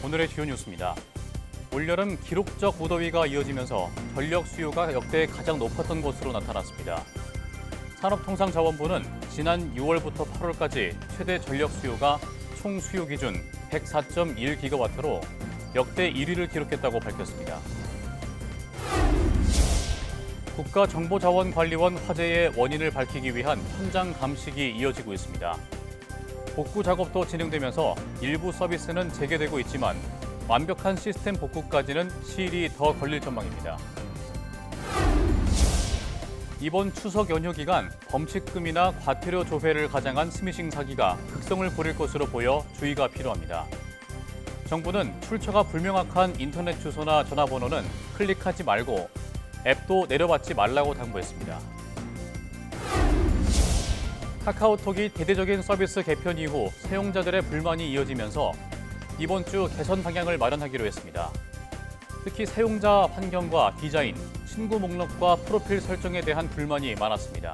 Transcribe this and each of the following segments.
오늘의 주요 뉴스입니다. 올여름 기록적 무더위가 이어지면서 전력 수요가 역대 가장 높았던 것으로 나타났습니다. 산업통상자원부는 지난 6월부터 8월까지 최대 전력 수요가 총 수요 기준 104.1기가와트로 역대 1위를 기록했다고 밝혔습니다. 국가정보자원관리원 화재의 원인을 밝히기 위한 현장 감식이 이어지고 있습니다. 복구 작업도 진행되면서 일부 서비스는 재개되고 있지만 완벽한 시스템 복구까지는 시일이 더 걸릴 전망입니다. 이번 추석 연휴 기간 범칙금이나 과태료 조회를 가장한 스미싱 사기가 극성을 부릴 것으로 보여 주의가 필요합니다. 정부는 출처가 불명확한 인터넷 주소나 전화번호는 클릭하지 말고 앱도 내려받지 말라고 당부했습니다. 카카오톡이 대대적인 서비스 개편 이후 사용자들의 불만이 이어지면서 이번 주 개선 방향을 마련하기로 했습니다. 특히 사용자 환경과 디자인, 친구 목록과 프로필 설정에 대한 불만이 많았습니다.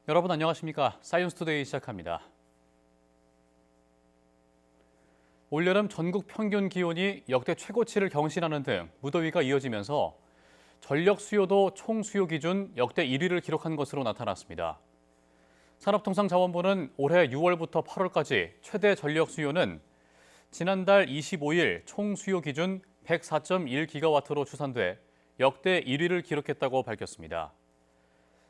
여러분 안녕하십니까? 사이언스투데이 시작합니다. 올여름 전국 평균 기온이 역대 최고치를 경신하는 등 무더위가 이어지면서 전력 수요도 총 수요 기준 역대 1위를 기록한 것으로 나타났습니다. 산업통상자원부는 올해 6월부터 8월까지 최대 전력 수요는 지난달 25일 총 수요 기준 104.1기가와트로 추산돼 역대 1위를 기록했다고 밝혔습니다.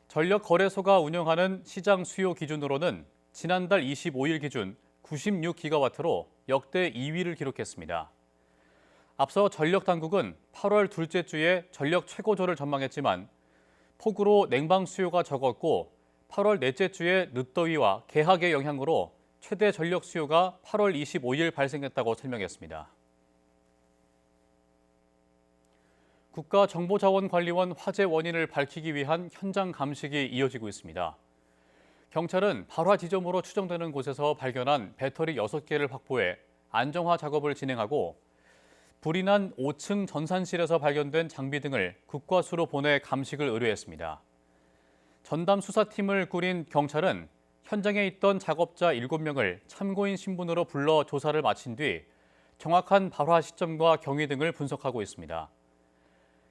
전력거래소가 운영하는 시장 수요 기준으로는 지난달 25일 기준 96기가와트로 역대 2위를 기록했습니다. 앞서 전력당국은 8월 둘째 주에 전력 최고조를 전망했지만 폭우로 냉방 수요가 적었고 8월 넷째 주에 늦더위와 개학의 영향으로 최대 전력 수요가 8월 25일 발생했다고 설명했습니다. 국가정보자원관리원 화재 원인을 밝히기 위한 현장 감식이 이어지고 있습니다. 경찰은 발화 지점으로 추정되는 곳에서 발견한 배터리 6개를 확보해 안정화 작업을 진행하고 불이 난 5층 전산실에서 발견된 장비 등을 국과수로 보내 감식을 의뢰했습니다. 전담 수사팀을 꾸린 경찰은 현장에 있던 작업자 7명을 참고인 신분으로 불러 조사를 마친 뒤 정확한 발화 시점과 경위 등을 분석하고 있습니다.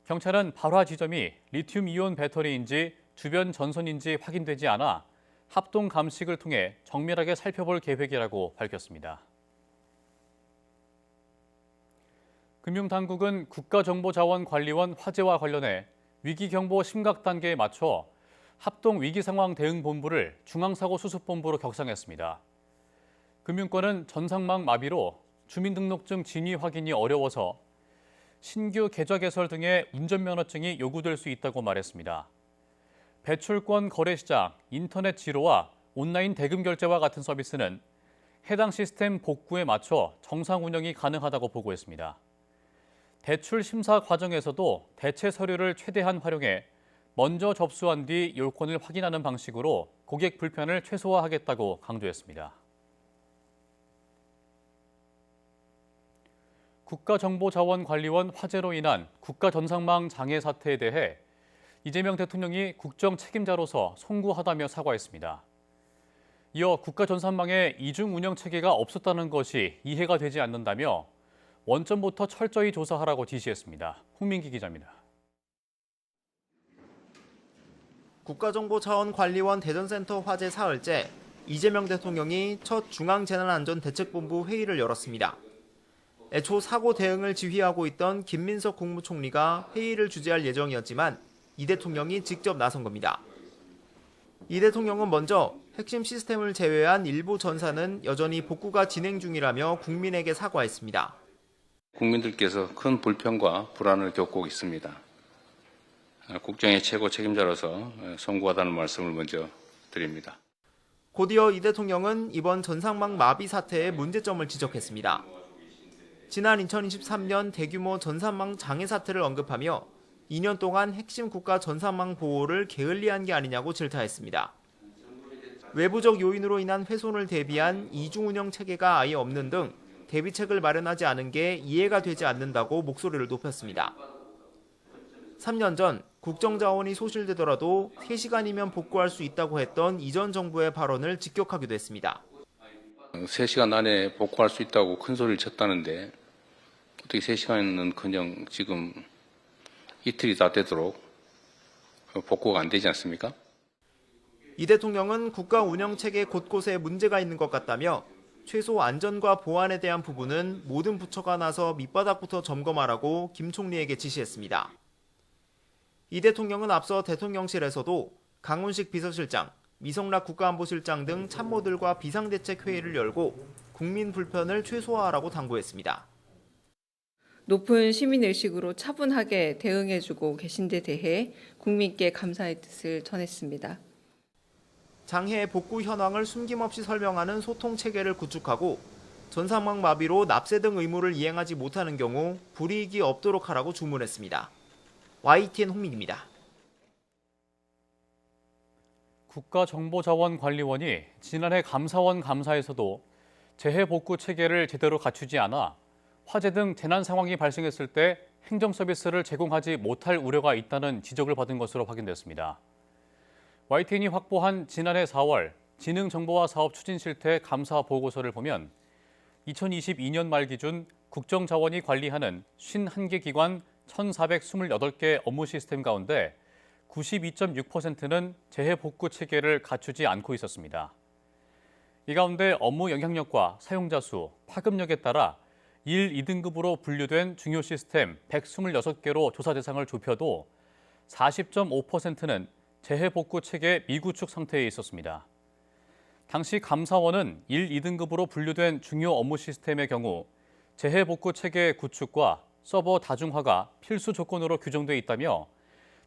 경찰은 발화 지점이 리튬이온 배터리인지 주변 전선인지 확인되지 않아 합동 감식을 통해 정밀하게 살펴볼 계획이라고 밝혔습니다. 금융당국은 국가정보자원관리원 화재와 관련해 위기경보 심각 단계에 맞춰 합동위기상황대응본부를 중앙사고수습본부로 격상했습니다. 금융권은 전상망 마비로 주민등록증 진위 확인이 어려워서 신규 계좌 개설 등의 운전면허증이 요구될 수 있다고 말했습니다. 배출권 거래시장, 인터넷 지로와 온라인 대금 결제와 같은 서비스는 해당 시스템 복구에 맞춰 정상 운영이 가능하다고 보고했습니다. 대출 심사 과정에서도 대체 서류를 최대한 활용해 먼저 접수한 뒤 요건을 확인하는 방식으로 고객 불편을 최소화하겠다고 강조했습니다. 국가정보자원관리원 화재로 인한 국가전산망 장애 사태에 대해 이재명 대통령이 국정 책임자로서 송구하다며 사과했습니다. 이어 국가전산망의 이중 운영 체계가 없었다는 것이 이해가 되지 않는다며 원점부터 철저히 조사하라고 지시했습니다. 홍민기 기자입니다. 국가정보자원관리원 대전센터 화재 사흘째 이재명 대통령이 첫 중앙재난안전대책본부 회의를 열었습니다. 애초 사고 대응을 지휘하고 있던 김민석 국무총리가 회의를 주재할 예정이었지만 이 대통령이 직접 나선 겁니다. 이 대통령은 먼저 핵심 시스템을 제외한 일부 전사는 여전히 복구가 진행 중이라며 국민에게 사과했습니다. 국민들께서 큰 불편과 불안을 겪고 있습니다. 국정의 최고 책임자로서 송구하다는 말씀을 먼저 드립니다. 곧이어 이 대통령은 이번 전상망 마비 사태의 문제점을 지적했습니다. 지난 2023년 대규모 전산망 장애 사태를 언급하며 2년 동안 핵심 국가 전산망 보호를 게을리한 게 아니냐고 질타했습니다. 외부적 요인으로 인한 훼손을 대비한 이중 운영 체계가 아예 없는 등 대비책을 마련하지 않은 게 이해가 되지 않는다고 목소리를 높였습니다. 3년 전 국정자원이 소실되더라도 3시간이면 복구할 수 있다고 했던 이전 정부의 발언을 직격하기도 했습니다. 3시간 안에 복구할 수 있다고 큰 소리를 쳤다는데 어떻게 3시간은커녕 지금 이틀이 다 되도록 복구가 안 되지 않습니까? 이 대통령은 국가 운영 체계 곳곳에 문제가 있는 것 같다며 최소 안전과 보안에 대한 부분은 모든 부처가 나서 밑바닥부터 점검하라고 김 총리에게 지시했습니다. 이 대통령은 앞서 대통령실에서도 강훈식 비서실장, 미성락 국가안보실장 등 참모들과 비상대책회의를 열고 국민 불편을 최소화하라고 당부했습니다. 높은 시민의식으로 차분하게 대응해주고 계신 데 대해 국민께 감사의 뜻을 전했습니다. 장애 복구 현황을 숨김없이 설명하는 소통체계를 구축하고 전산망 마비로 납세 등 의무를 이행하지 못하는 경우 불이익이 없도록 하라고 주문했습니다. YTN 홍민기입니다. 국가정보자원관리원이 지난해 감사원 감사에서도 재해복구 체계를 제대로 갖추지 않아 화재 등 재난 상황이 발생했을 때 행정 서비스를 제공하지 못할 우려가 있다는 지적을 받은 것으로 확인됐습니다. YTN이 확보한 지난해 4월 지능정보화 사업 추진 실태 감사 보고서를 보면 2022년 말 기준 국정자원이 관리하는 51개 기관 1,428개 업무 시스템 가운데 92.6%는 재해복구 체계를 갖추지 않고 있었습니다. 이 가운데 업무 영향력과 사용자 수, 파급력에 따라 1, 2등급으로 분류된 중요 시스템 126개로 조사 대상을 좁혀도 40.5%는 재해복구 체계 미구축 상태에 있었습니다. 당시 감사원은 1, 2등급으로 분류된 중요 업무 시스템의 경우 재해복구 체계 구축과 서버 다중화가 필수 조건으로 규정돼 있다며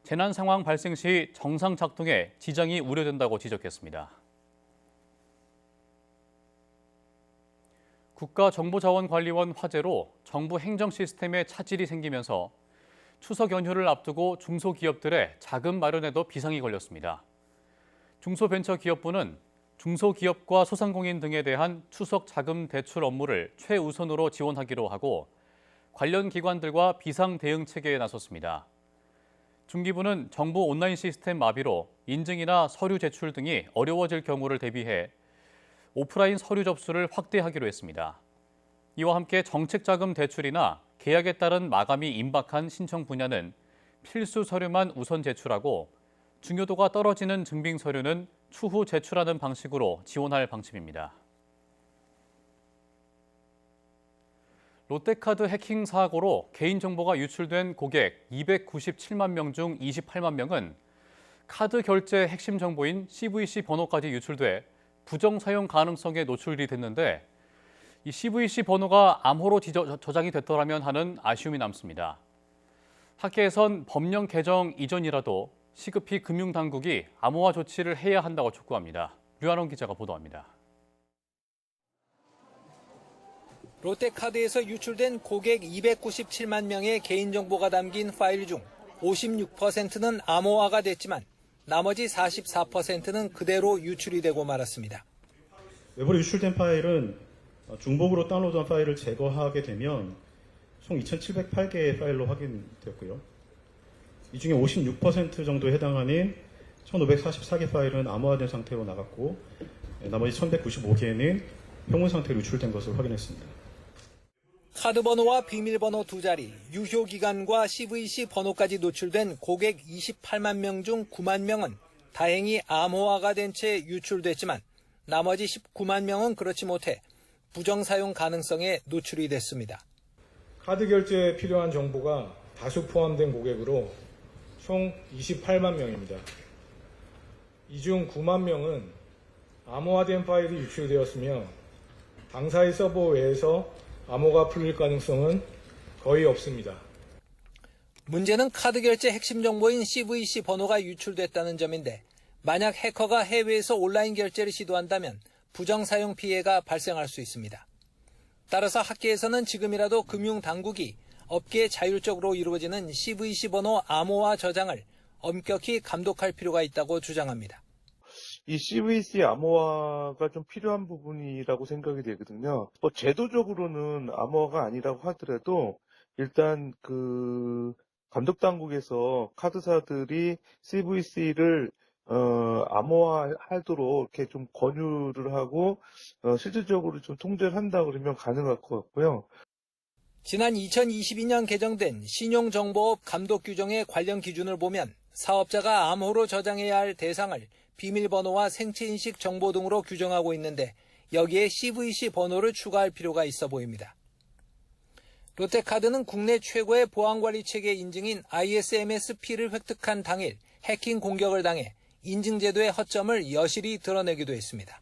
재난 상황 발생 시 정상 작동에 지장이 우려된다고 지적했습니다. 국가정보자원관리원 화재로 정부 행정 시스템에 차질이 생기면서 추석 연휴를 앞두고 중소기업들의 자금 마련에도 비상이 걸렸습니다. 중소벤처기업부는 중소기업과 소상공인 등에 대한 추석 자금 대출 업무를 최우선으로 지원하기로 하고 관련 기관들과 비상 대응 체계에 나섰습니다. 중기부는 정부 온라인 시스템 마비로 인증이나 서류 제출 등이 어려워질 경우를 대비해 오프라인 서류 접수를 확대하기로 했습니다. 이와 함께 정책자금 대출이나 계약에 따른 마감이 임박한 신청 분야는 필수 서류만 우선 제출하고 중요도가 떨어지는 증빙 서류는 추후 제출하는 방식으로 지원할 방침입니다. 롯데카드 해킹 사고로 개인정보가 유출된 고객 297만 명 중 28만 명은 카드 결제 핵심 정보인 CVC 번호까지 유출돼 부정사용 가능성에 노출이 됐는데 이 CVC 번호가 암호로 저장이 됐더라면 하는 아쉬움이 남습니다. 학계에선 법령 개정 이전이라도 시급히 금융당국이 암호화 조치를 해야 한다고 촉구합니다. 류한원 기자가 보도합니다. 롯데카드에서 유출된 고객 297만 명의 개인정보가 담긴 파일 중 56%는 암호화가 됐지만 나머지 44%는 그대로 유출이 되고 말았습니다. 외부로 유출된 파일은 중복으로 다운로드한 파일을 제거하게 되면 총 2,708개의 파일로 확인되었고요. 이 중에 56% 정도에 해당하는 1,544개 파일은 암호화된 상태로 나갔고 나머지 1,195개는 평문 상태로 유출된 것을 확인했습니다. 카드 번호와 비밀번호 2자리, 유효기간과 CVC 번호까지 노출된 고객 28만 명 중 9만 명은 다행히 암호화가 된 채 유출됐지만 나머지 19만 명은 그렇지 못해 부정사용 가능성에 노출이 됐습니다. 카드 결제에 필요한 정보가 다수 포함된 고객으로 총 28만 명입니다. 이 중 9만 명은 암호화된 파일이 유출되었으며 당사의 서버 외에서 암호가 풀릴 가능성은 거의 없습니다. 문제는 카드 결제 핵심 정보인 CVC 번호가 유출됐다는 점인데 만약 해커가 해외에서 온라인 결제를 시도한다면 부정사용 피해가 발생할 수 있습니다. 따라서 학계에서는 지금이라도 금융당국이 업계에 자율적으로 이루어지는 CVC 번호 암호화 저장을 엄격히 감독할 필요가 있다고 주장합니다. 이 CVC 암호화가 좀 필요한 부분이라고 생각이 되거든요. 뭐 제도적으로는 암호화가 아니라고 하더라도 일단 그 감독 당국에서 카드사들이 CVC를 암호화하도록 이렇게 좀 권유를 하고 실질적으로 좀 통제를 한다 그러면 가능할 것 같고요. 지난 2022년 개정된 신용정보업 감독 규정의 관련 기준을 보면 사업자가 암호로 저장해야 할 대상을 비밀번호와 생체인식 정보 등으로 규정하고 있는데 여기에 CVC 번호를 추가할 필요가 있어 보입니다. 롯데카드는 국내 최고의 보안관리 체계 인증인 ISMS-P를 획득한 당일 해킹 공격을 당해 인증제도의 허점을 여실히 드러내기도 했습니다.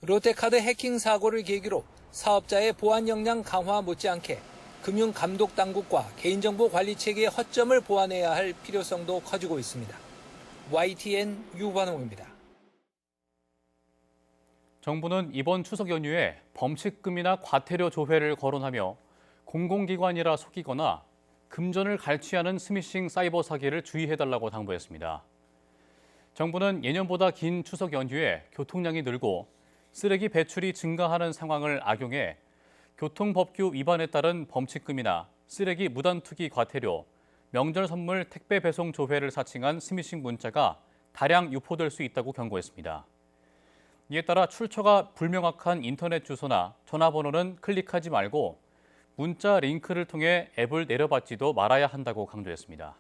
롯데카드 해킹 사고를 계기로 사업자의 보안 역량 강화 못지않게 금융감독당국과 개인정보 관리 체계의 허점을 보완해야 할 필요성도 커지고 있습니다. YTN 유관홍입니다. 정부는 이번 추석 연휴에 범칙금이나 과태료 조회를 거론하며 공공기관이라 속이거나 금전을 갈취하는 스미싱 사이버 사기를 주의해달라고 당부했습니다. 정부는 예년보다 긴 추석 연휴에 교통량이 늘고 쓰레기 배출이 증가하는 상황을 악용해 교통법규 위반에 따른 범칙금이나 쓰레기 무단투기 과태료, 명절 선물 택배 배송 조회를 사칭한 스미싱 문자가 다량 유포될 수 있다고 경고했습니다. 이에 따라 출처가 불명확한 인터넷 주소나 전화번호는 클릭하지 말고 문자 링크를 통해 앱을 내려받지도 말아야 한다고 강조했습니다.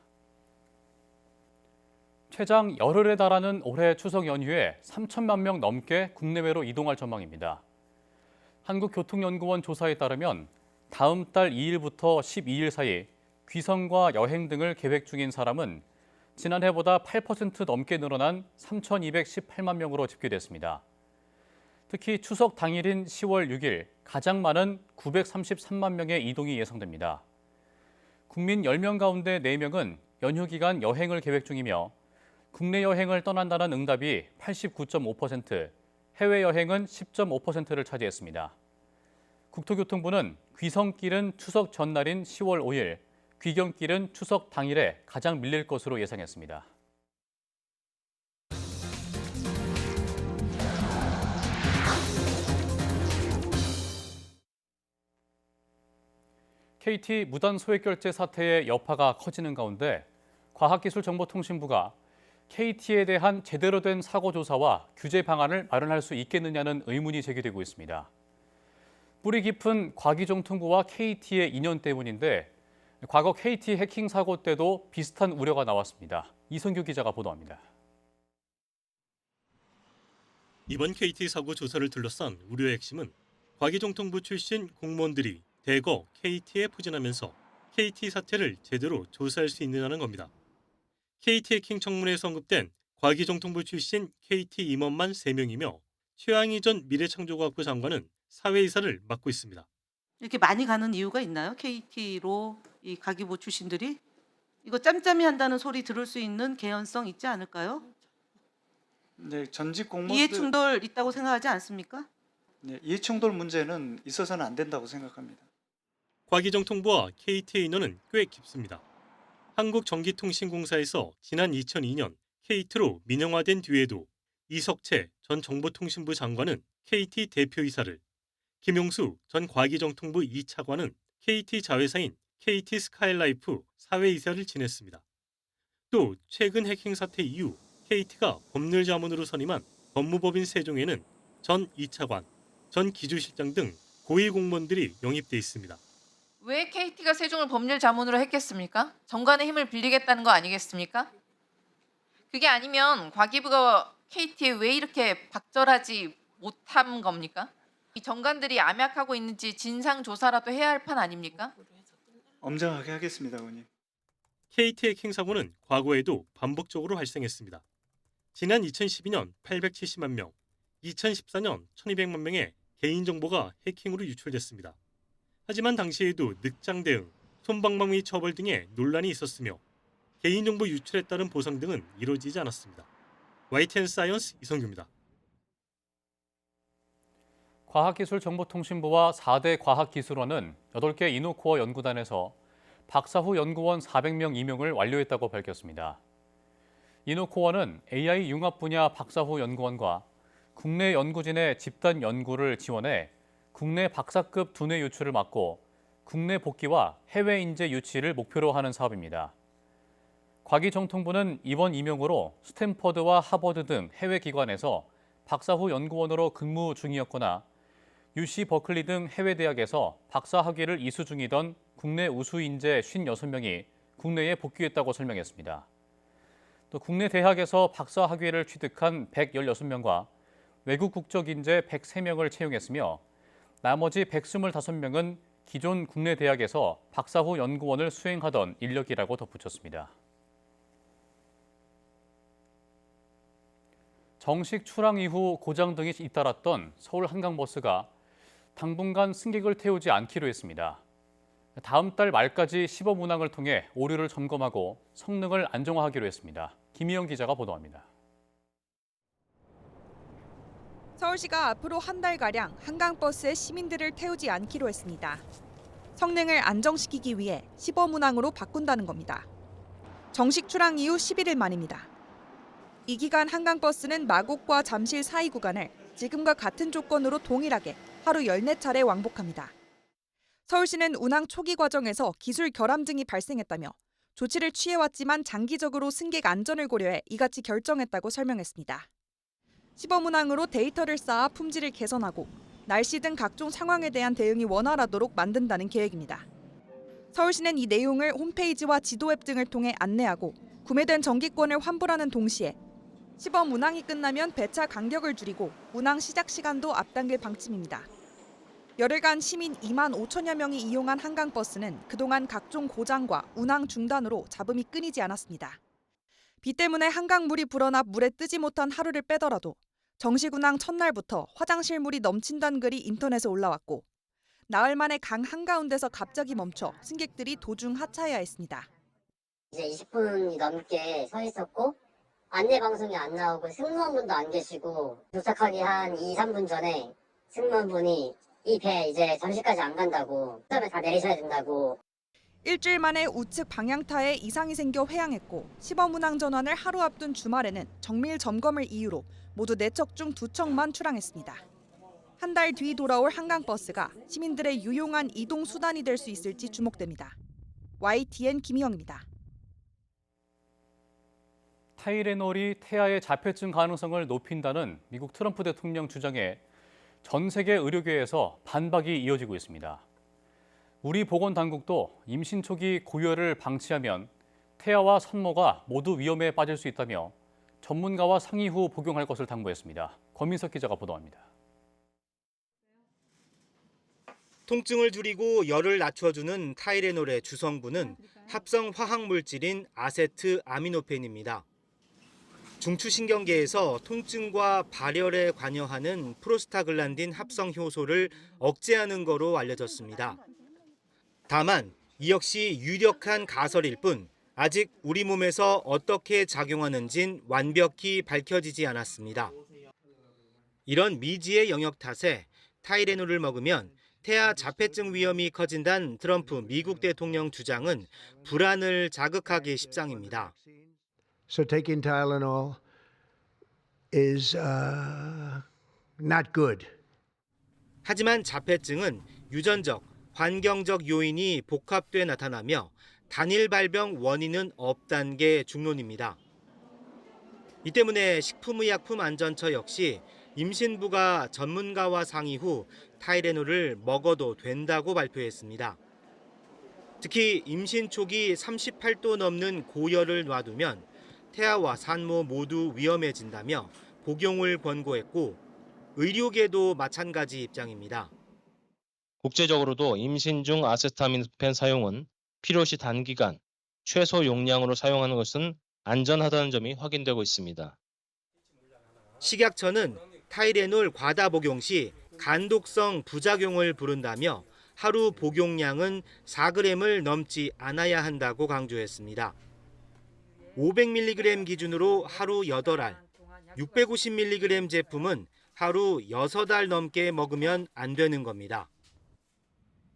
최장 열흘에 달하는 올해 추석 연휴에 3천만 명 넘게 국내외로 이동할 전망입니다. 한국교통연구원 조사에 따르면 다음 달 2일부터 12일 사이 귀성과 여행 등을 계획 중인 사람은 지난해보다 8% 넘게 늘어난 3,218만 명으로 집계됐습니다. 특히 추석 당일인 10월 6일 가장 많은 933만 명의 이동이 예상됩니다. 국민 10명 가운데 4명은 연휴 기간 여행을 계획 중이며 국내 여행을 떠난다는 응답이 89.5%, 해외여행은 10.5%를 차지했습니다. 국토교통부는 귀성길은 추석 전날인 10월 5일, 귀경길은 추석 당일에 가장 밀릴 것으로 예상했습니다. KT 무단 소액 결제 사태의 여파가 커지는 가운데 과학기술정보통신부가 KT에 대한 제대로 된 사고 조사와 규제 방안을 마련할 수 있겠느냐는 의문이 제기되고 있습니다. 뿌리 깊은 과기정통부와 KT의 인연 때문인데 과거 KT 해킹 사고 때도 비슷한 우려가 나왔습니다. 이성규 기자가 보도합니다. 이번 KT 사고 조사를 둘러싼 우려의 핵심은 과기정통부 출신 공무원들이 대거 KT에 포진하면서 KT 사태를 제대로 조사할 수 있느냐는 겁니다. KT 해킹 청문회에서 언급된 과기정통부 출신 KT 임원만 3명이며 최양희 전 미래창조과학부 장관은 사회이사를 맡고 있습니다. 이렇게 많이 가는 이유가 있나요? KT로 이 가기부 출신들이? 이거 짬짬이 한다는 소리 들을 수 있는 개연성 있지 않을까요? 네, 전직 공무원들 이해충돌 있다고 생각하지 않습니까? 네, 이해충돌 문제는 있어서는 안 된다고 생각합니다. 과기정통부와 KT의 인연은 꽤 깊습니다. 한국전기통신공사에서 지난 2002년 KT로 민영화된 뒤에도 이석채 전 정보통신부 장관은 KT 대표이사를, 김용수 전 과기정통부 2차관은 KT 자회사인 KT 스카이라이프 사회이사를 지냈습니다. 또 최근 해킹 사태 이후 KT가 법률자문으로 선임한 법무법인 세종에는 전 2차관, 전 기조실장 등 고위 공무원들이 영입돼 있습니다. 왜 KT가 세종을 법률 자문으로 했겠습니까? 정관의 힘을 빌리겠다는 거 아니겠습니까? 그게 아니면 과기부가 KT에 왜 이렇게 박절하지 못한 겁니까? 이 정관들이 암약하고 있는지 진상 조사라도 해야 할 판 아닙니까? 엄정하게 하겠습니다, 의원님. KT 해킹 사고는 과거에도 반복적으로 발생했습니다. 지난 2012년 870만 명, 2014년 1200만 명의 개인정보가 해킹으로 유출됐습니다. 하지만 당시에도 늑장 대응, 솜방망이 처벌 등의 논란이 있었으며 개인정보 유출에 따른 보상 등은 이루어지지 않았습니다. YTN 사이언스 이성규입니다. 과학기술정보통신부와 4대 과학기술원은 8개 이노코어 연구단에서 박사후 연구원 400명 임용을 완료했다고 밝혔습니다. 이노코어는 AI 융합 분야 박사후 연구원과 국내 연구진의 집단 연구를 지원해 국내 박사급 두뇌 유출을 막고 국내 복귀와 해외 인재 유치를 목표로 하는 사업입니다. 과기정통부는 이번 임용으로 스탠퍼드와 하버드 등 해외 기관에서 박사후 연구원으로 근무 중이었거나 UC 버클리 등 해외 대학에서 박사 학위를 이수 중이던 국내 우수 인재 56명이 국내에 복귀했다고 설명했습니다. 또 국내 대학에서 박사 학위를 취득한 116명과 외국 국적 인재 103명을 채용했으며 나머지 125명은 기존 국내 대학에서 박사후 연구원을 수행하던 인력이라고 덧붙였습니다. 정식 출항 이후 고장 등이 잇따랐던 서울 한강버스가 당분간 승객을 태우지 않기로 했습니다. 다음 달 말까지 시범 운항을 통해 오류를 점검하고 성능을 안정화하기로 했습니다. 김희영 기자가 보도합니다. 서울시가 앞으로 한 달가량 한강버스에 시민들을 태우지 않기로 했습니다. 성능을 안정시키기 위해 시범 운항으로 바꾼다는 겁니다. 정식 출항 이후 11일 만입니다. 이 기간 한강버스는 마곡과 잠실 사이 구간을 지금과 같은 조건으로 동일하게 하루 14차례 왕복합니다. 서울시는 운항 초기 과정에서 기술 결함 등이 발생했다며 조치를 취해왔지만 장기적으로 승객 안전을 고려해 이같이 결정했다고 설명했습니다. 시범 운항으로 데이터를 쌓아 품질을 개선하고 날씨 등 각종 상황에 대한 대응이 원활하도록 만든다는 계획입니다. 서울시는 이 내용을 홈페이지와 지도 앱 등을 통해 안내하고 구매된 정기권을 환불하는 동시에 시범 운항이 끝나면 배차 간격을 줄이고 운항 시작 시간도 앞당길 방침입니다. 열흘간 시민 2만 5천여 명이 이용한 한강버스는 그동안 각종 고장과 운항 중단으로 잡음이 끊이지 않았습니다. 비 때문에 한강물이 불어나 물에 뜨지 못한 하루를 빼더라도 정식 운항 첫날부터 화장실 물이 넘친다는 글이 인터넷에 올라왔고 나흘 만에 강 한가운데서 갑자기 멈춰 승객들이 도중 하차해야 했습니다. 이제 20분이 넘게 서 있었고 안내 방송이 안 나오고 승무원분도 안 계시고 도착하기 한 2, 3분 전에 승무원분이 이 배 이제 잠실까지 안 간다고 점에 다 내리셔야 된다고. 일주일 만에 우측 방향타에 이상이 생겨 회항했고 시범 운항 전환을 하루 앞둔 주말에는 정밀 점검을 이유로 모두 4척 중 2척만 출항했습니다. 한 달 뒤 돌아올 한강버스가 시민들의 유용한 이동 수단이 될 수 있을지 주목됩니다. YTN 김희영입니다. 타이레놀이 태아의 자폐증 가능성을 높인다는 미국 트럼프 대통령 주장에 전 세계 의료계에서 반박이 이어지고 있습니다. 우리 보건당국도 임신 초기 고열을 방치하면 태아와 산모가 모두 위험에 빠질 수 있다며 전문가와 상의 후 복용할 것을 당부했습니다. 권민석 기자가 보도합니다. 통증을 줄이고 열을 낮춰주는 타이레놀의 주성분은 합성 화학물질인 아세트아미노펜입니다. 중추신경계에서 통증과 발열에 관여하는 프로스타글란딘 합성 효소를 억제하는 거로 알려졌습니다. 다만 이 역시 유력한 가설일 뿐 아직 우리 몸에서 어떻게 작용하는진 완벽히 밝혀지지 않았습니다. 이런 미지의 영역 탓에 타이레놀을 먹으면 태아 자폐증 위험이 커진다는 트럼프 미국 대통령 주장은 불안을 자극하기 십상입니다. So taking Tylenol is not good. 하지만 자폐증은 유전적, 환경적 요인이 복합돼 나타나며 단일 발병 원인은 없다는 게 중론입니다. 이 때문에 식품의약품안전처 역시 임신부가 전문가와 상의 후 타이레놀을 먹어도 된다고 발표했습니다. 특히 임신 초기 38도 넘는 고열을 놔두면 태아와 산모 모두 위험해진다며 복용을 권고했고 의료계도 마찬가지 입장입니다. 국제적으로도 임신 중 아세타민펜 사용은 필요시 단기간, 최소 용량으로 사용하는 것은 안전하다는 점이 확인되고 있습니다. 식약처는 타이레놀 과다 복용 시 간독성 부작용을 부른다며 하루 복용량은 4g을 넘지 않아야 한다고 강조했습니다. 500mg 기준으로 하루 8알, 650mg 제품은 하루 6알 넘게 먹으면 안 되는 겁니다.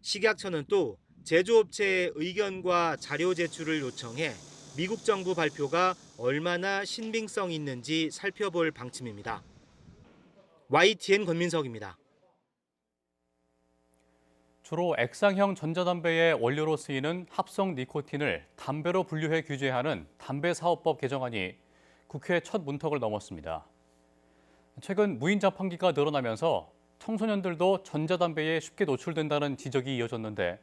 식약처는 또 제조업체의 의견과 자료 제출을 요청해 미국 정부 발표가 얼마나 신빙성 있는지 살펴볼 방침입니다. YTN 권민석입니다. 주로 액상형 전자담배의 원료로 쓰이는 합성 니코틴을 담배로 분류해 규제하는 담배사업법 개정안이 국회 첫 문턱을 넘었습니다. 최근 무인 자판기가 늘어나면서 청소년들도 전자담배에 쉽게 노출된다는 지적이 이어졌는데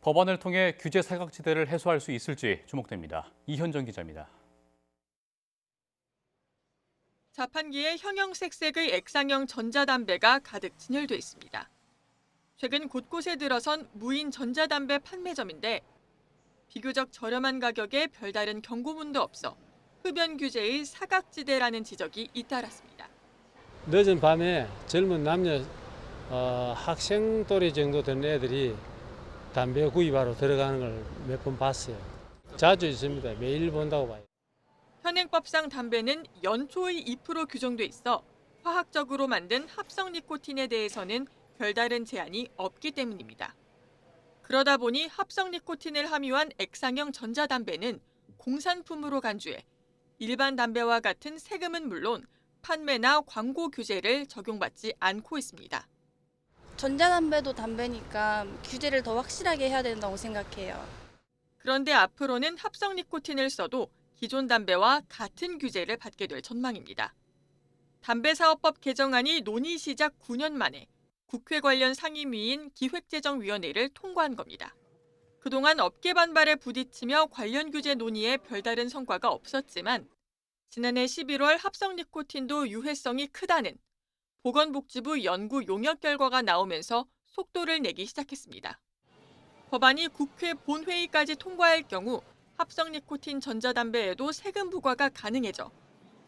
법안을 통해 규제 사각지대를 해소할 수 있을지 주목됩니다. 이현정 기자입니다. 자판기에 형형색색의 액상형 전자담배가 가득 진열돼 있습니다. 최근 곳곳에 들어선 무인 전자담배 판매점인데 비교적 저렴한 가격에 별다른 경고문도 없어 흡연 규제의 사각지대라는 지적이 잇따랐습니다. 늦은 밤에 젊은 남녀 학생 또래 정도 되는 애들이 담배 구입하러 들어가는 걸 몇 번 봤어요. 자주 있습니다. 매일 본다고 봐요. 현행법상 담배는 연초의 2% 규정돼 있어 화학적으로 만든 합성 니코틴에 대해서는 별다른 제한이 없기 때문입니다. 그러다 보니 합성 니코틴을 함유한 액상형 전자담배는 공산품으로 간주해 일반 담배와 같은 세금은 물론 판매나 광고 규제를 적용받지 않고 있습니다. 전자담배도 담배니까 규제를 더 확실하게 해야 된다고 생각해요. 그런데 앞으로는 합성 니코틴을 써도 기존 담배와 같은 규제를 받게 될 전망입니다. 담배사업법 개정안이 논의 시작 9년 만에 국회 관련 상임위인 기획재정위원회를 통과한 겁니다. 그동안 업계 반발에 부딪히며 관련 규제 논의에 별다른 성과가 없었지만 지난해 11월 합성 니코틴도 유해성이 크다는 보건복지부 연구 용역 결과가 나오면서 속도를 내기 시작했습니다. 법안이 국회 본회의까지 통과할 경우 합성 니코틴 전자담배에도 세금 부과가 가능해져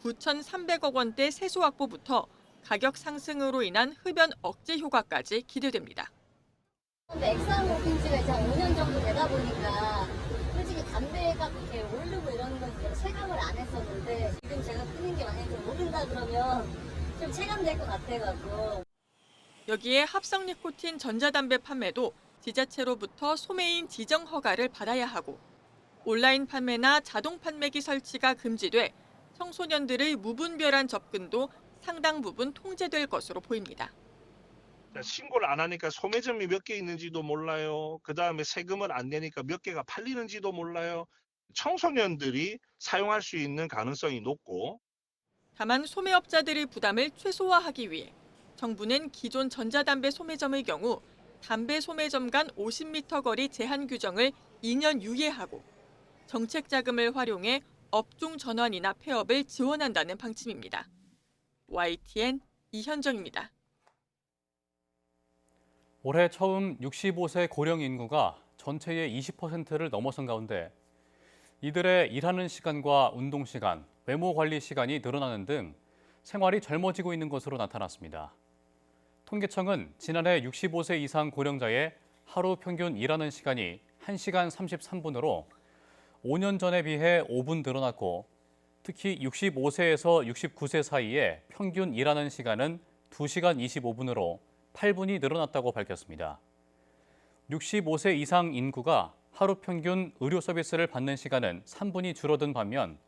9,300억 원대 세수 확보부터 가격 상승으로 인한 흡연 억제 효과까지 기대됩니다. 액상 모핀지가 이제 5년 정도 되다 보니까 솔직히 담배가 그렇게 오르고 이러는 건 제가 체감을 안 했었는데 지금 제가 피는 게 만약에 좀 오른다 그러면 좀 체감될 것 같아가지고. 여기에 합성 니코틴 전자담배 판매도 지자체로부터 소매인 지정 허가를 받아야 하고 온라인 판매나 자동 판매기 설치가 금지돼 청소년들의 무분별한 접근도 상당 부분 통제될 것으로 보입니다. 신고를 안 하니까 소매점이 몇 개 있는지도 몰라요. 그다음에 세금을 안 내니까 몇 개가 팔리는지도 몰라요. 청소년들이 사용할 수 있는 가능성이 높고 다만 소매업자들의 부담을 최소화하기 위해 정부는 기존 전자담배 소매점의 경우 담배 소매점 간 50m 거리 제한 규정을 2년 유예하고 정책 자금을 활용해 업종 전환이나 폐업을 지원한다는 방침입니다. YTN 이현정입니다. 올해 처음 65세 고령 인구가 전체의 20%를 넘어선 가운데 이들의 일하는 시간과 운동 시간, 외모 관리 시간이 늘어나는 등 생활이 젊어지고 있는 것으로 나타났습니다. 통계청은 지난해 65세 이상 고령자의 하루 평균 일하는 시간이 1시간 33분으로 5년 전에 비해 5분 늘어났고 특히 65세에서 69세 사이에 평균 일하는 시간은 2시간 25분으로 8분이 늘어났다고 밝혔습니다. 65세 이상 인구가 하루 평균 의료 서비스를 받는 시간은 3분이 줄어든 반면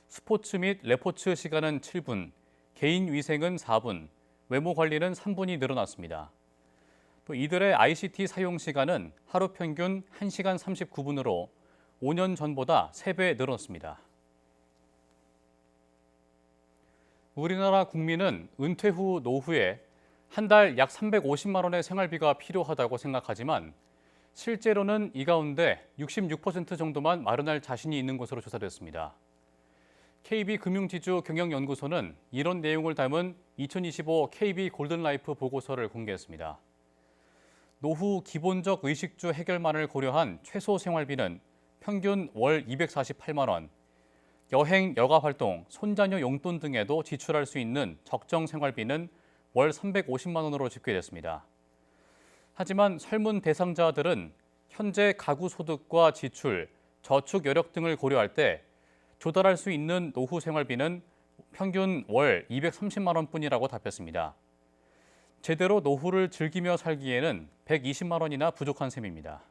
스포츠 및 레포츠 시간은 7분, 개인 위생은 4분, 외모 관리는 3분이 늘어났습니다. 또 이들의 ICT 사용 시간은 하루 평균 1시간 39분으로 5년 전보다 3배 늘었습니다. 우리나라 국민은 은퇴 후 노후에 한 달 약 350만 원의 생활비가 필요하다고 생각하지만 실제로는 이 가운데 66% 정도만 마련할 자신이 있는 것으로 조사됐습니다. KB금융지주 경영연구소는 이런 내용을 담은 2025 KB 골든라이프 보고서를 공개했습니다. 노후 기본적 의식주 해결만을 고려한 최소 생활비는 평균 월 248만 원, 여행, 여가활동, 손자녀 용돈 등에도 지출할 수 있는 적정 생활비는 월 350만 원으로 집계됐습니다. 하지만 설문 대상자들은 현재 가구 소득과 지출, 저축 여력 등을 고려할 때 조달할 수 있는 노후 생활비는 평균 월 230만 원뿐이라고 답했습니다. 제대로 노후를 즐기며 살기에는 120만 원이나 부족한 셈입니다.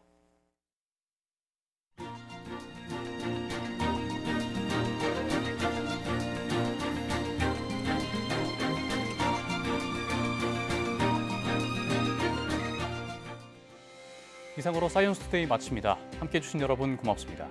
이상으로 사이언스 투데이 마칩니다. 함께해 주신 여러분 고맙습니다.